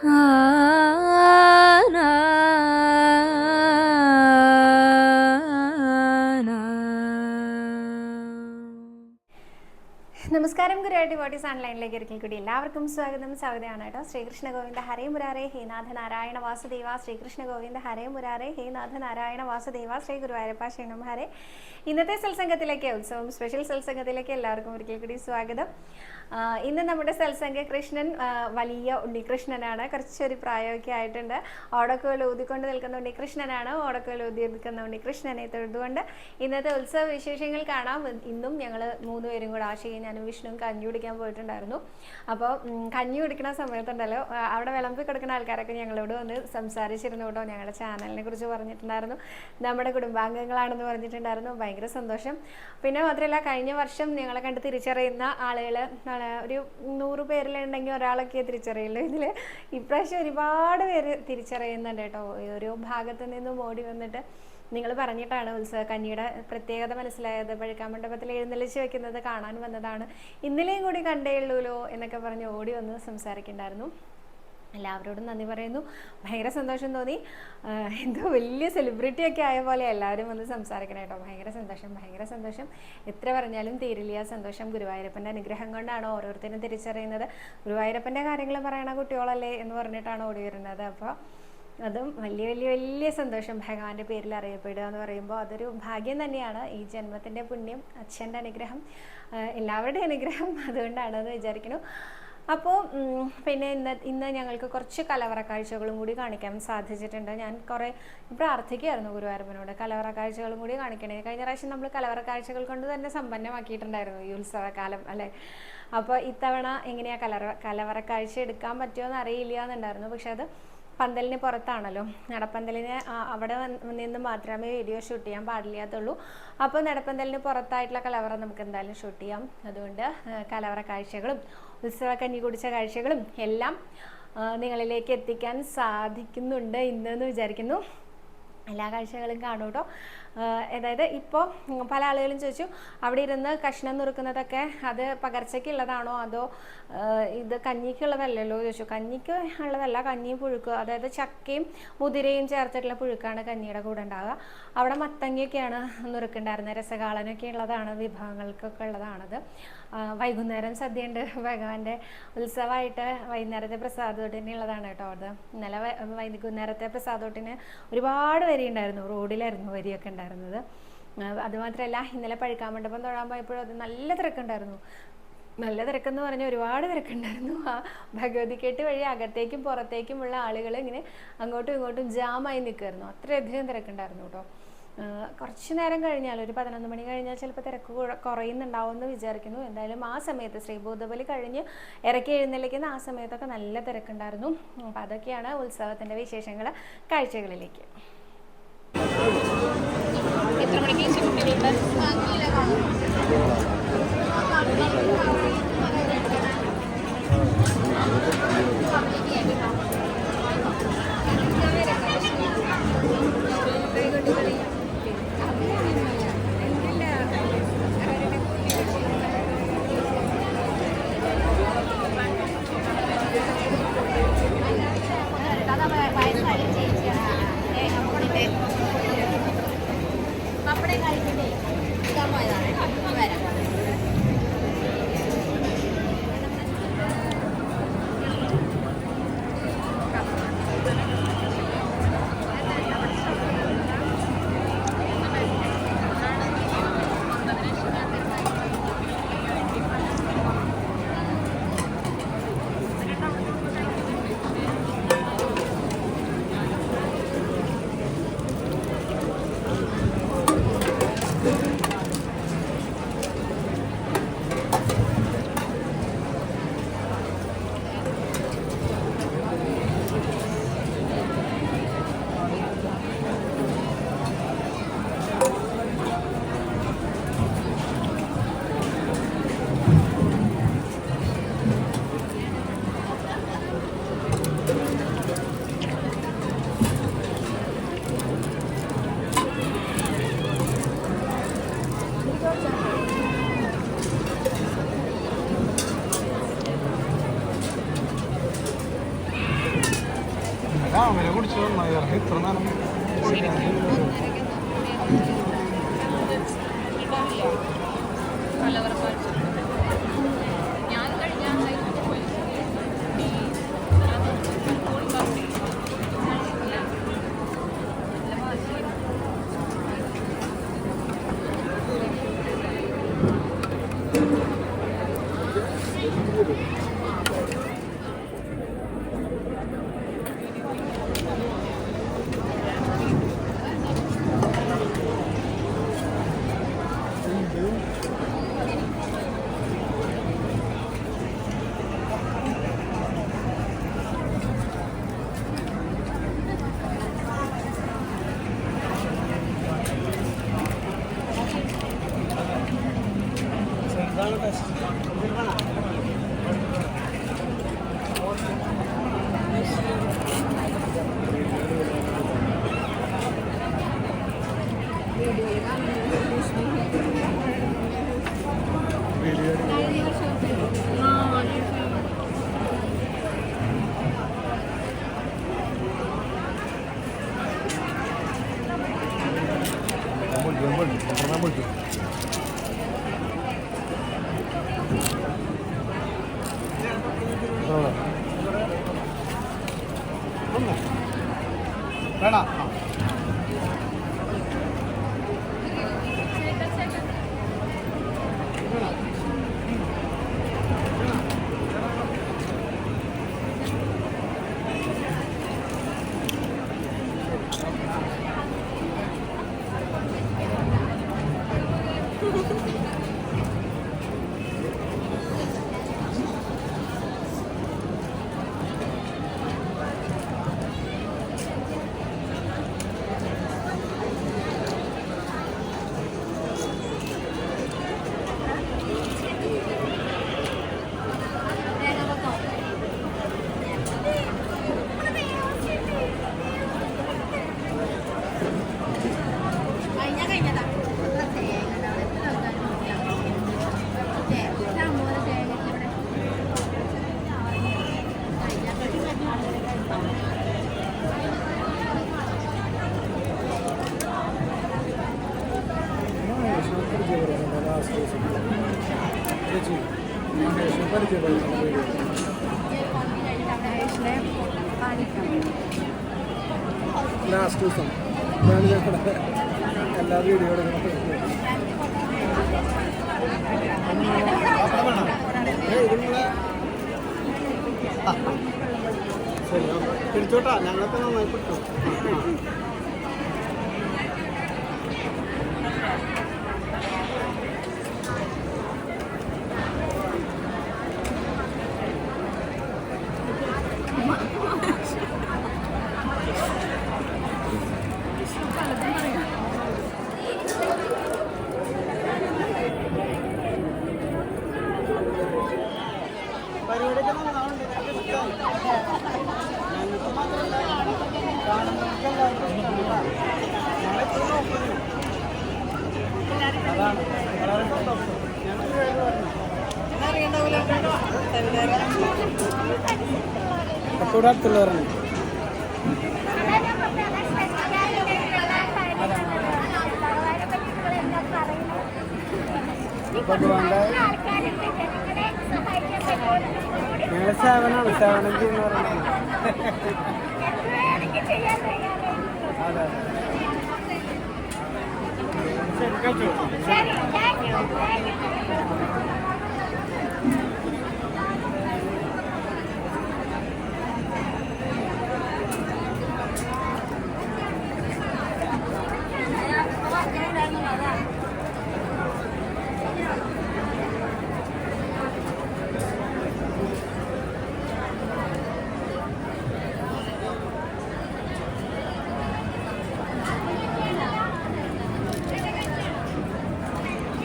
നമസ്കാരം, ഗുരുവായൂർ ഡിവോട്ടീസ് ഓൺലൈനിലേക്ക് ഒരിക്കൽ കൂടി എല്ലാവർക്കും സ്വാഗതമാണ് കേട്ടോ. ശ്രീകൃഷ്ണ ഗോവിന്ദ ഹരേ മുരാരേ ഹേ നാഥ നാരായണ വാസുദേവ. ശ്രീകൃഷ്ണ ഗോവിന്ദ ഹരേ മുരാരേ ഹേ നാഥ നാരായണ വാസുദേവ. ശ്രീ ഗുരുവായൂരപ്പ ശരണം ഹരേ. ഇന്നത്തെ സത്സംഗത്തിലേക്ക്, ഉത്സവം സ്പെഷ്യൽ സത്സംഗത്തിലേക്ക് എല്ലാവർക്കും ഒരിക്കൽ കൂടി സ്വാഗതം. ഇന്ന് നമ്മുടെ സത്സംഗ കൃഷ്ണൻ വലിയ ഉണ്ണികൃഷ്ണനാണ്. കുറച്ചൊരു പ്രായമൊക്കെ ആയിട്ടുണ്ട്. ഓടക്കുകൾ ഊതിക്കൊണ്ട് നിൽക്കുന്ന ഉണ്ണികൃഷ്ണനാണ്. ഓടക്കുകൾ ഊതി നിൽക്കുന്ന ഉണ്ണികൃഷ്ണനെ തൊഴുതുകൊണ്ട് ഇന്നത്തെ ഉത്സവ വിശേഷങ്ങൾ കാണാം. ഇന്നും ഞങ്ങൾ 3 പേരും കൂടെ, ആശയും ഞാനും വിഷ്ണുവും കഞ്ഞി കുടിക്കാൻ പോയിട്ടുണ്ടായിരുന്നു. അപ്പോൾ കഞ്ഞി കുടിക്കുന്ന സമയത്തുണ്ടല്ലോ, അവിടെ വിളമ്പി കൊടുക്കുന്ന ആൾക്കാരൊക്കെ ഞങ്ങളോട് വന്ന് സംസാരിച്ചിരുന്നു കേട്ടോ. ഞങ്ങളുടെ ചാനലിനെ കുറിച്ച് പറഞ്ഞിട്ടുണ്ടായിരുന്നു, നമ്മുടെ കുടുംബാംഗങ്ങളാണെന്ന് പറഞ്ഞിട്ടുണ്ടായിരുന്നു. ഭയങ്കര സന്തോഷം. പിന്നെ മാത്രമല്ല, കഴിഞ്ഞ വർഷം ഞങ്ങളെ കണ്ട് തിരിച്ചറിയുന്ന ആളുകൾ ഒരു 100 പേരിലുണ്ടെങ്കിൽ ഒരാളൊക്കെ തിരിച്ചറിയുള്ളൂ. ഇതിൽ ഇപ്രാവശ്യം ഒരുപാട് പേര് തിരിച്ചറിയുന്നുണ്ട് കേട്ടോ. ഓരോ ഭാഗത്തു നിന്നും ഓടി വന്നിട്ട് നിങ്ങൾ പറഞ്ഞിട്ടാണ് ഉത്സവ കഞ്ഞിയുടെ പ്രത്യേകത മനസ്സിലായത്. പഴുക്കാമണ്ഡപത്തിൽ എഴുന്നള്ളിച്ച് വെക്കുന്നത് കാണാൻ വന്നതാണ്, ഇന്നലെയും കൂടി കണ്ടേ ഉള്ളൂല്ലോ എന്നൊക്കെ പറഞ്ഞ് ഓടി വന്ന് സംസാരിക്കുന്നുണ്ടായിരുന്നു. എല്ലാവരോടും നന്ദി പറയുന്നു. ഭയങ്കര സന്തോഷം തോന്നി. എന്തോ വലിയ സെലിബ്രിറ്റി ഒക്കെ ആയ പോലെ എല്ലാവരും വന്ന് സംസാരിക്കണം കേട്ടോ. ഭയങ്കര സന്തോഷം. എത്ര പറഞ്ഞാലും തീരില്ല സന്തോഷം. ഗുരുവായൂരപ്പൻ്റെ അനുഗ്രഹം കൊണ്ടാണ് ഓരോരുത്തരും തിരിച്ചറിയുന്നത്. ഗുരുവായൂരപ്പൻ്റെ കാര്യങ്ങൾ പറയണ കുട്ടികളല്ലേ എന്ന് പറഞ്ഞിട്ടാണ് ഓടി വരുന്നത്. അപ്പോൾ അതും വലിയ സന്തോഷം. ഭഗവാന്റെ പേരിൽ അറിയപ്പെടുക എന്ന് പറയുമ്പോൾ അതൊരു ഭാഗ്യം തന്നെയാണ്. ഈ ജന്മത്തിൻ്റെ പുണ്യം, അച്ഛൻ്റെ അനുഗ്രഹം, എല്ലാവരുടെയും അനുഗ്രഹം അതുകൊണ്ടാണെന്ന് വിചാരിക്കുന്നു. അപ്പോൾ പിന്നെ ഇന്ന് ഞങ്ങൾക്ക് കുറച്ച് കലവറ കാഴ്ചകളും കൂടി കാണിക്കാൻ സാധിച്ചിട്ടുണ്ട്. ഞാൻ കുറേ പ്രാർത്ഥിക്കുകയായിരുന്നു ഗുരുവായൂരപ്പനോട്, കലവറ കാഴ്ചകളും കൂടി കാണിക്കണേ. കഴിഞ്ഞ പ്രാവശ്യം നമ്മൾ കലവറ കാഴ്ചകൾ കൊണ്ട് തന്നെ സമ്പന്നമാക്കിയിട്ടുണ്ടായിരുന്നു ഈ ഉത്സവകാലം അല്ലേ. അപ്പോൾ ഇത്തവണ എങ്ങനെയാണ് കലവറ കാഴ്ച എടുക്കാൻ പറ്റുമോ എന്ന് അറിയില്ല എന്നുണ്ടായിരുന്നു. പക്ഷെ അത് പന്തലിന് പുറത്താണല്ലോ, നടപ്പന്തലിന് അവിടെ നിന്ന് മാത്രമേ വീഡിയോ ഷൂട്ട് ചെയ്യാൻ പാടില്ലാത്തുള്ളൂ. അപ്പോൾ നടപ്പന്തലിന് പുറത്തായിട്ടുള്ള കലവറ നമുക്ക് എന്തായാലും ഷൂട്ട് ചെയ്യാം. അതുകൊണ്ട് കലവറ കാഴ്ചകളും ഉത്സവ കഞ്ഞി കുടിച്ച കാഴ്ചകളും എല്ലാം നിങ്ങളിലേക്ക് എത്തിക്കാൻ സാധിക്കുന്നുണ്ട് ഇന്നെന്ന് വിചാരിക്കുന്നു. എല്ലാ കാഴ്ചകളും കാണും കേട്ടോ. അതായത് ഇപ്പോൾ പല ആളുകളും ചോദിച്ചു, അവിടെ ഇരുന്ന് കഷ്ണം നുറുക്കുന്നതൊക്കെ അത് പകർച്ചയ്ക്കുള്ളതാണോ അതോ ഇത് കഞ്ഞിക്കുള്ളതല്ലല്ലോ ചോദിച്ചു. കഞ്ഞിക്ക് ഉള്ളതല്ല, കഞ്ഞിയും പുഴുക്ക്, അതായത് ചക്കയും മുതിരയും ചേർത്തിട്ടുള്ള പുഴുക്കാണ് കഞ്ഞിയുടെ കൂടെ ഉണ്ടാവുക. അവിടെ മത്തങ്ങയൊക്കെയാണ് നുറുക്കുണ്ടായിരുന്നത്. രസകാളനൊക്കെ ഉള്ളതാണ്, വിഭവങ്ങൾക്കൊക്കെ ഉള്ളതാണത്. വൈകുന്നേരം സദ്യയുണ്ട്. ഭഗവാന്റെ ഉത്സവമായിട്ട് വൈകുന്നേരത്തെ പ്രസാദോട്ടിന് ഉള്ളതാണ് കേട്ടോ അത്. ഇന്നലെ വൈകുന്നേരത്തെ പ്രസാദോട്ടിന് ഒരുപാട് വരിയുണ്ടായിരുന്നു. റോഡിലായിരുന്നു വരിയൊക്കെ ഉണ്ടായിരുന്നത്. അതുമാത്രമല്ല, ഇന്നലെ പഴുക്കാമണ്ഡപം തൊഴാൻ പോയപ്പോഴും അത് നല്ല തിരക്കുണ്ടായിരുന്നു. നല്ല തിരക്കെന്ന് പറഞ്ഞാൽ ഒരുപാട് തിരക്കുണ്ടായിരുന്നു. ആ ഭഗവതിക്കെട്ട് വഴി അകത്തേക്കും പുറത്തേക്കുമുള്ള ആളുകൾ ഇങ്ങനെ അങ്ങോട്ടും ഇങ്ങോട്ടും ജാമായി നിൽക്കുമായിരുന്നു. അത്രയധികം തിരക്കുണ്ടായിരുന്നു കേട്ടോ. കുറച്ച് നേരം കഴിഞ്ഞാൽ, ഒരു 11 മണി കഴിഞ്ഞാൽ ചിലപ്പോൾ തിരക്ക് കുറയുന്നുണ്ടാവും എന്ന് വിചാരിക്കുന്നു. എന്തായാലും ആ സമയത്ത് ശ്രീഭൂതബലി കഴിഞ്ഞ് ഇറക്കി എഴുന്നള്ളിക്കുന്ന ആ സമയത്തൊക്കെ നല്ല തിരക്കുണ്ടായിരുന്നു. അപ്പം അതൊക്കെയാണ് ഉത്സവത്തിൻ്റെ വിശേഷങ്ങൾ. കാഴ്ചകളിലേക്ക് എത്ര മണിക്ക് കുട്ടികളുടെ രാവിലെ കുടിച്ചു നന്നായി ഇത്ര നേരം വേണം ലാസ്റ്റ് ദിവസം എല്ലാ വീഡിയോ ശരി പിടിച്ചോട്ടാ ഞങ്ങളൊക്കെ നന്നായി പിടിച്ചു പരിപാടിയൊക്കെ നന്നാവുണ്ട് ഞങ്ങൾക്ക് മാത്രമല്ല കാണുന്നവർക്ക് എല്ലാവർക്കും നോക്കുന്നു അതാണ് വളരെ സന്തോഷം ഞങ്ങൾക്ക് കട്ടൂടെ അടുത്തുള്ളവരാണ് ഭഗവാന്റെ ഞങ്ങൾ സേവനാണ് സേവനം ചെയ്യുന്ന പറയുന്നത് അതെ ശരി കഴിച്ചു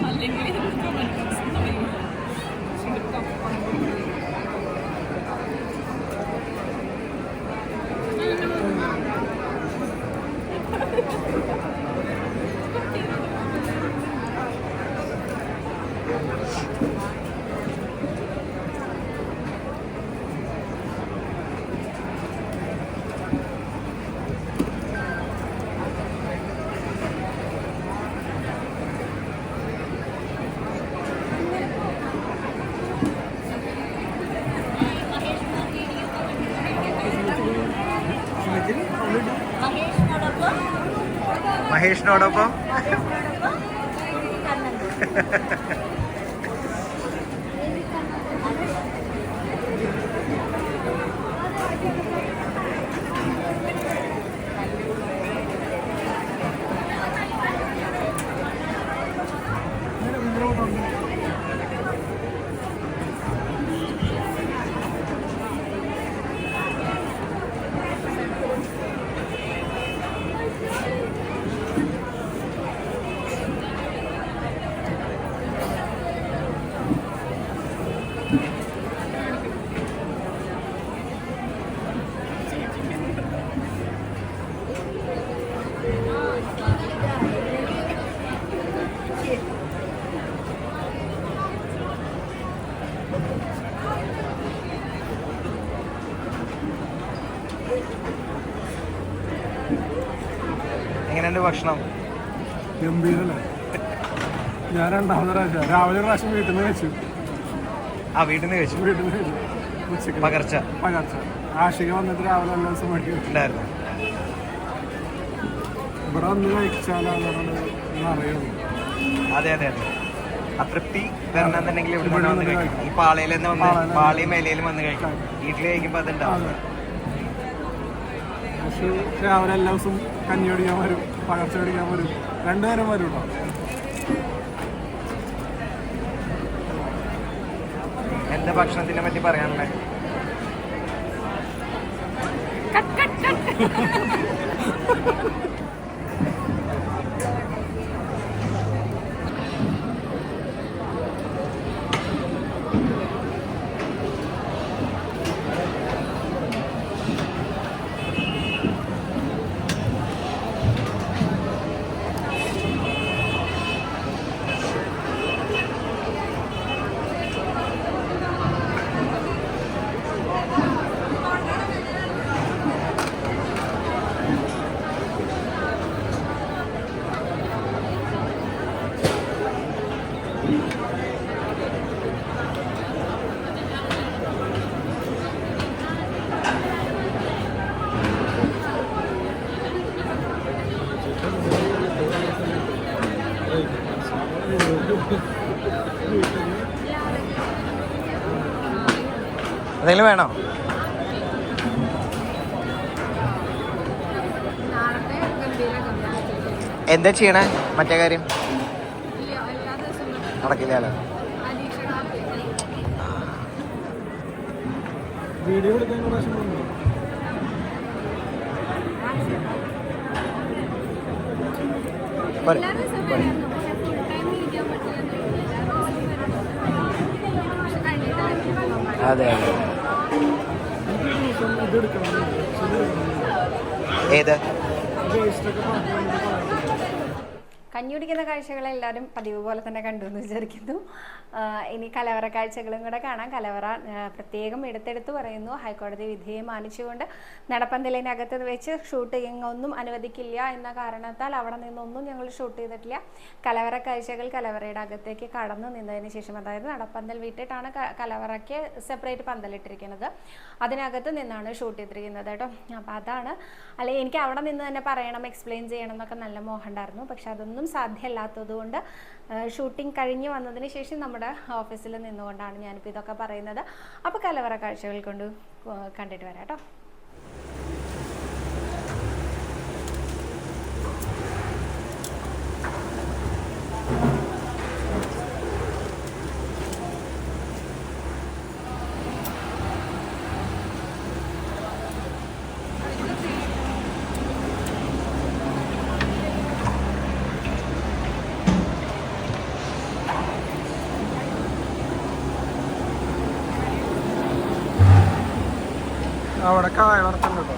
അല്ലെങ്കിൽ മഹേഷിനോടൊപ്പം എങ്ങനെയുണ്ട് ഭക്ഷണം? ഗംഭീരല്ലേ? ഞാൻ രണ്ടാമത്തെ പ്രാവശ്യം രാവിലെ പ്രാവശ്യം വീട്ടിൽ നിന്ന് വെച്ചു. വീട്ടിൽ നിന്ന് കഴിച്ചു. ഉച്ചക്ക് പകർച്ച ആഷിക വന്നിട്ട് രാവിലെ എല്ലാ ദിവസം മേടിക്കുന്നുണ്ടായിരുന്നു. ഇവിടെ വന്ന് കഴിച്ചാലാണ് അറിയുള്ളൂ. അതെ അതെ അതെ. അതൃപ്തി വരണമെന്നുണ്ടെങ്കിൽ ഇവിടെ തന്നെ വന്ന് കഴിക്കും. ഈ പാളയിൽ തന്നെ വന്ന് പാളയും മേലയിലും വന്ന് കഴിക്കാം. വീട്ടിൽ കഴിക്കുമ്പോൾ അതുണ്ടാവും. പക്ഷേ രാവിലെ എല്ലാ ദിവസവും കഞ്ഞി മേടിക്കാൻ വരും, പകർച്ച മേടിക്കാൻ വരും, രണ്ടുപേരും വരും കേട്ടോ. എന്താ ഭക്ഷണത്തിനെ പറ്റി പറയാനുള്ളത്? എന്തെങ്കിലും വേണോ? എന്താ ചെയ്യണേ? മറ്റേ കാര്യം നടക്കില്ലല്ലോ. വീഡിയോ എടുക്കാൻ പ്രാവശ്യം അതെ അതെ. ഏത് കഞ്ഞി കുടിക്കുന്ന കാഴ്ചകളെ എല്ലാവരും പതിവ് പോലെ തന്നെ കണ്ടു എന്ന് വിചാരിക്കുന്നു. ഇനി കലവറ കാഴ്ചകളും കൂടെ കാണാം. കലവറ പ്രത്യേകം എടുത്തെടുത്ത് പറയുന്നു, ഹൈക്കോടതി വിധിയെ മാനിച്ചുകൊണ്ട് നടപ്പന്തലിനകത്ത് വെച്ച് ഷൂട്ടിംഗ് ഒന്നും അനുവദിക്കില്ല എന്ന കാരണത്താൽ അവിടെ നിന്നൊന്നും ഞങ്ങൾ ഷൂട്ട് ചെയ്തിട്ടില്ല. കലവറ കാഴ്ചകൾ കലവറയുടെ അകത്തേക്ക് കടന്നു നിന്നതിന് ശേഷം, അതായത് നടപ്പന്തൽ വിട്ടിട്ടാണ് കലവറയ്ക്ക് സെപ്പറേറ്റ് പന്തലിട്ടിരിക്കുന്നത്, അതിനകത്ത് നിന്നാണ് ഷൂട്ട് ചെയ്തിരിക്കുന്നത് കേട്ടോ. അപ്പം അതാണ്, അല്ലെങ്കിൽ എനിക്ക് അവിടെ നിന്ന് തന്നെ പറയണം, എക്സ്പ്ലെയിൻ ചെയ്യണം എന്നൊക്കെ നല്ല മോഹം ഉണ്ടായിരുന്നു. പക്ഷെ അതൊന്നും സാധ്യമല്ലാത്തത് കൊണ്ട് ഷൂട്ടിംഗ് കഴിഞ്ഞ് വന്നതിന് ശേഷം നമ്മുടെ ഓഫീസിൽ നിന്നുകൊണ്ടാണ് ഞാനിപ്പോൾ ഇതൊക്കെ പറയുന്നത്. അപ്പോൾ കലവറ കാഴ്ചകൾ കൊണ്ട് കണ്ടിട്ട് വരാം കേട്ടോ. അവിടെ കായ വളർത്തുന്നുണ്ടോ?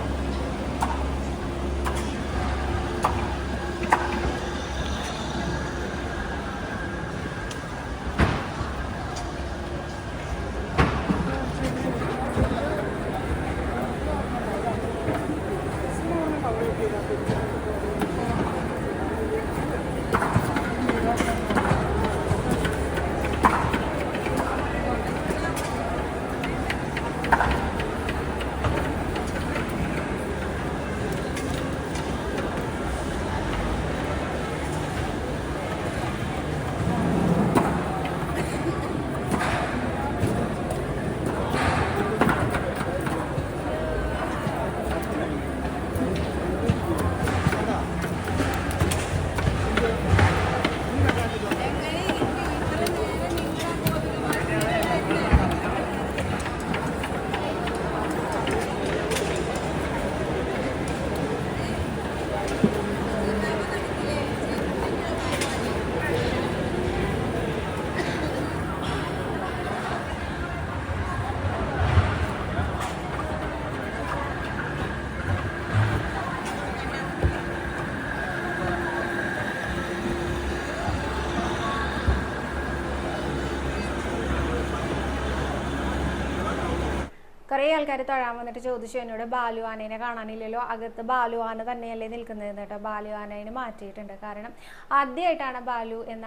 കുറേ ആൾക്കാർ തൊഴാൻ വന്നിട്ട് ചോദിച്ചു എന്നോട്, ബാലു ആനേനെ കാണാനില്ലല്ലോ, അകത്ത് ബാലു ആന തന്നെയല്ലേ നിൽക്കുന്നത് കേട്ടോ. ബാലു ആനേനെ മാറ്റിയിട്ടുണ്ട്. കാരണം ആദ്യമായിട്ടാണ് ബാലു എന്ന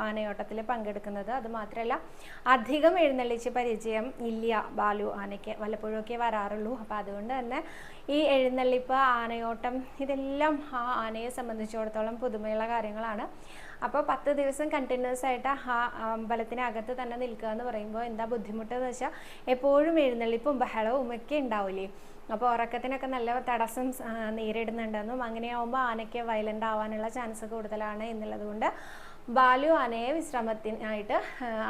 ആനയോട്ടത്തിൽ പങ്കെടുക്കുന്നത്. അത് മാത്രമല്ല അധികം എഴുന്നള്ളിച്ച് പരിചയം ഇല്ല ബാലു ആനയ്ക്ക്, വല്ലപ്പോഴൊക്കെ വരാറുള്ളൂ. അപ്പം അതുകൊണ്ട് തന്നെ ഈ എഴുന്നള്ളിപ്പ്, ആനയോട്ടം, ഇതെല്ലാം ആ ആനയെ സംബന്ധിച്ചിടത്തോളം പുതുമയുള്ള കാര്യങ്ങളാണ്. അപ്പോൾ 10 ദിവസം കണ്ടിന്യൂസ് ആയിട്ട് ആ അമ്പലത്തിനകത്ത് തന്നെ നിൽക്കുക എന്ന് പറയുമ്പോൾ എന്താ ബുദ്ധിമുട്ടെന്ന് വെച്ചാൽ എപ്പോഴും എഴുന്നള്ളിപ്പും ബഹളവും ഒക്കെ ഉണ്ടാവില്ലേ. അപ്പോൾ ഉറക്കത്തിനൊക്കെ നല്ല തടസ്സം നേരിടുന്നുണ്ടെന്നും അങ്ങനെയാവുമ്പോൾ ആനയ്ക്ക് വയലൻ്റ് ആവാനുള്ള ചാൻസ് കൂടുതലാണ് എന്നുള്ളത് കൊണ്ട് ബാലു ആനയെ വിശ്രമത്തിനായിട്ട്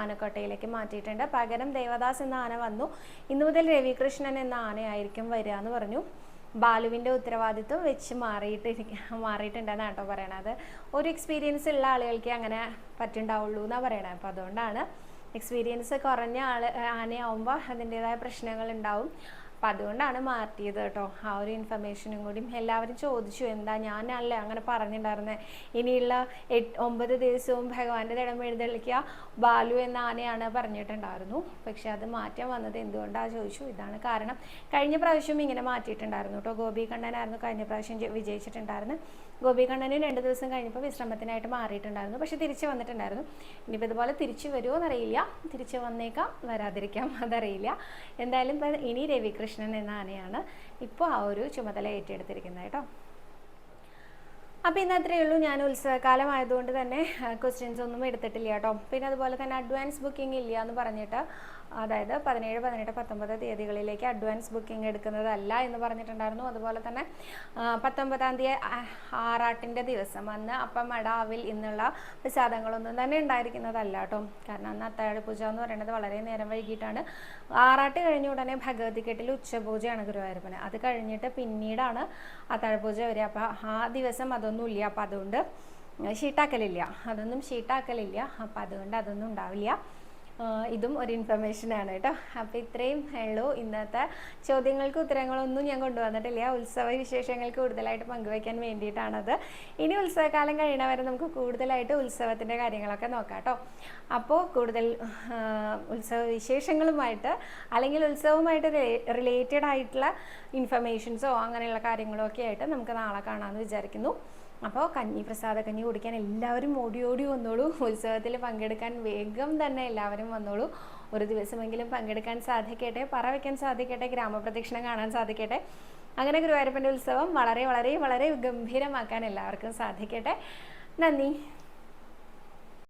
ആനക്കോട്ടയിലേക്ക് മാറ്റിയിട്ടുണ്ട്. പകരം ദേവദാസ് എന്ന ആന വന്നു. ഇന്നു മുതൽ രവികൃഷ്ണൻ എന്ന ആനയായിരിക്കും വരിക എന്ന് പറഞ്ഞു. ബാലുവിൻ്റെ ഉത്തരവാദിത്വം വെച്ച് മാറിയിട്ടുണ്ടെന്നാണ് കേട്ടോ പറയണത്. ഒരു എക്സ്പീരിയൻസ് ഉള്ള ആളുകൾക്ക് അങ്ങനെ പറ്റുണ്ടാവുള്ളൂ എന്നാണ് പറയണത്. അപ്പോൾ അതുകൊണ്ടാണ് എക്സ്പീരിയൻസ് കുറഞ്ഞ ആനയാവുമ്പോൾ അതിൻ്റെതായ പ്രശ്നങ്ങൾ ഉണ്ടാവും. അപ്പം അതുകൊണ്ടാണ് മാറ്റിയത് കേട്ടോ. ആ ഒരു ഇൻഫർമേഷനും കൂടി എല്ലാവരും ചോദിച്ചു, എന്താ ഞാനല്ലേ അങ്ങനെ പറഞ്ഞിട്ടുണ്ടായിരുന്നത്, ഇനിയുള്ള 9 ദിവസവും ഭഗവാന്റെ തിടം എഴുന്നള്ളിക്കുക ബാലു എന്ന ആനയാണ് പറഞ്ഞിട്ടുണ്ടായിരുന്നു. പക്ഷെ അത് മാറ്റം വന്നത് എന്തുകൊണ്ടാണ് ചോദിച്ചു. ഇതാണ് കാരണം. കഴിഞ്ഞ പ്രാവശ്യം ഇങ്ങനെ മാറ്റിയിട്ടുണ്ടായിരുന്നു കേട്ടോ. ഗോപികണ്ണനായിരുന്നു കഴിഞ്ഞ പ്രാവശ്യം വിജയിച്ചിട്ടുണ്ടായിരുന്നു. ഗോപികണ്ണന് 2 ദിവസം കഴിഞ്ഞപ്പോൾ വിശ്രമത്തിനായിട്ട് മാറിയിട്ടുണ്ടായിരുന്നു. പക്ഷെ തിരിച്ച് വന്നിട്ടുണ്ടായിരുന്നു. ഇനിയിപ്പോൾ ഇതുപോലെ തിരിച്ചു വരുമോ എന്നറിയില്ല. തിരിച്ച് വന്നേക്കാം, വരാതിരിക്കാം, അതറിയില്ല. എന്തായാലും ഇനി രവികൃഷ്ണൻ എന്ന ആനയാണ് ഇപ്പോൾ ആ ഒരു ചുമതല ഏറ്റെടുത്തിരിക്കുന്നത് കേട്ടോ. അപ്പോൾ ഇന്ന് അത്രയേ ഉള്ളൂ. ഞാൻ ഉത്സവകാലം ആയതുകൊണ്ട് തന്നെ ക്വസ്റ്റ്യൻസ് ഒന്നും എടുത്തിട്ടില്ല കേട്ടോ. പിന്നെ അതുപോലെ തന്നെ അഡ്വാൻസ് ബുക്കിംഗ് ഇല്ല എന്ന് പറഞ്ഞിട്ട്, അതായത് 17, 18, 19 തീയതികളിലേക്ക് അഡ്വാൻസ് ബുക്കിംഗ് എടുക്കുന്നതല്ല എന്ന് പറഞ്ഞിട്ടുണ്ടായിരുന്നു. അതുപോലെ തന്നെ 19-ാം തീയതി ആറാട്ടിൻ്റെ ദിവസം അന്ന് അപ്പം മടാവിൽ ഇന്നുള്ള പ്രസാദങ്ങളൊന്നും തന്നെ ഉണ്ടായിരിക്കുന്നതല്ല കേട്ടോ. കാരണം അന്ന് അത്താഴ പൂജ എന്ന് പറയുന്നത് വളരെ നേരം വൈകിട്ടാണ്. ആറാട്ട് കഴിഞ്ഞ ഉടനെ ഭഗവതിക്കെട്ടിൽ ഉച്ചപൂജയാണ് ഗുരുവായൂരപ്പന്. അത് കഴിഞ്ഞിട്ട് പിന്നീടാണ് അത്താഴപൂജ വരിക. അപ്പോൾ ആ ദിവസം അതൊന്നുമില്ല. അപ്പോൾ അതുകൊണ്ട് അതൊന്നും ഷീട്ടാക്കലില്ല. അപ്പോൾ അതുകൊണ്ട് അതൊന്നും ഉണ്ടാവില്ല. ഇതും ഒരു ഇൻഫർമേഷനാണ് കേട്ടോ. അപ്പോൾ ഇത്രയും ഉള്ളൂ. ഇന്നത്തെ ചോദ്യങ്ങൾക്ക് ഉത്തരങ്ങളൊന്നും ഞാൻ കൊണ്ടുവന്നിട്ടില്ല. ഉത്സവ വിശേഷങ്ങൾ കൂടുതലായിട്ട് പങ്കുവയ്ക്കാൻ വേണ്ടിയിട്ടാണത്. ഇനി ഉത്സവകാലം കഴിയണവരെ നമുക്ക് കൂടുതലായിട്ട് ഉത്സവത്തിൻ്റെ കാര്യങ്ങളൊക്കെ നോക്കാം കേട്ടോ. അപ്പോൾ കൂടുതൽ ഉത്സവ വിശേഷങ്ങളുമായിട്ട് അല്ലെങ്കിൽ ഉത്സവവുമായിട്ട് റിലേറ്റഡ് ആയിട്ടുള്ള ഇൻഫർമേഷൻസോ അങ്ങനെയുള്ള കാര്യങ്ങളോ ഒക്കെ ആയിട്ട് നമുക്ക് നാളെ കാണാമെന്ന് വിചാരിക്കുന്നു. അപ്പോൾ പ്രസാദ കഞ്ഞി കുടിക്കാൻ എല്ലാവരും ഓടി വന്നോളൂ. ഉത്സവത്തിൽ പങ്കെടുക്കാൻ വേഗം തന്നെ എല്ലാവരും വന്നോളൂ. ഒരു ദിവസമെങ്കിലും പങ്കെടുക്കാൻ സാധിക്കട്ടെ, പറ വയ്ക്കാൻ സാധിക്കട്ടെ, ഗ്രാമപ്രദക്ഷിണം കാണാൻ സാധിക്കട്ടെ. അങ്ങനെ ഗുരുവായൂരപ്പൻ്റെ ഉത്സവം വളരെ വളരെ വളരെ ഗംഭീരമാക്കാൻ എല്ലാവർക്കും സാധിക്കട്ടെ. നന്ദി.